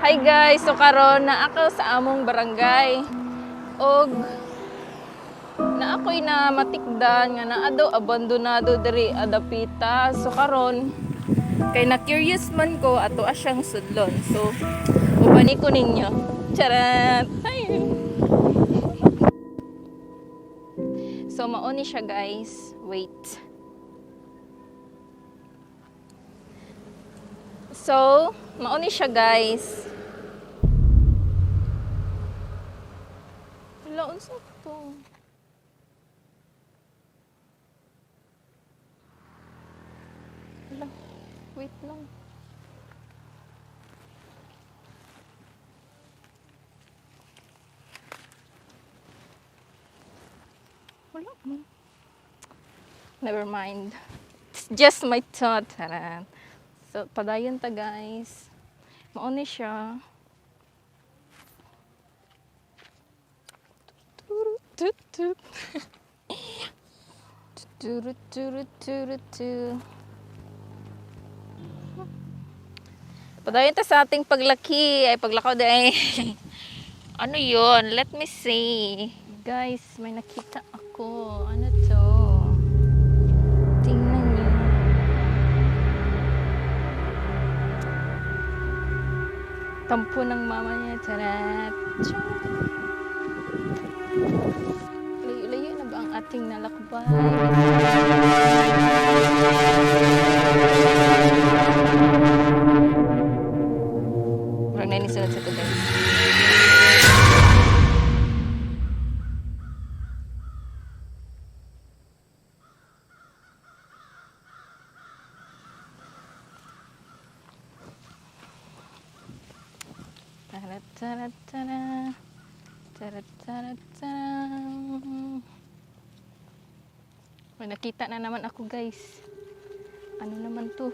Hi guys, so karon na ako sa among barangay. Og na ako'y na matikdan nga naa daw abandonado diri adapita. So karon kay na curious man ko ato asyang sudlon. So ubani ko ninyo. Charat. Hi. So mauni siya guys. Wait. So mauni siya guys. Wala unsa to. Wala. Wait lang. Wala man. Never mind. It's just my thought. Taran. So, padayon ta guys. Mauni siya. Tut. Padayon ta sa ating paglaki. Ay, paglakaw day. Ano yon? Let me see. Guys, may nakita ako. Ano to? Tingnan niyo. Tampo ng mama niya. Charat. Layo-layo na ba ang ating nalakbay? Parang nanisunod sa ito guys. May nakita na naman ako guys. Ano naman to?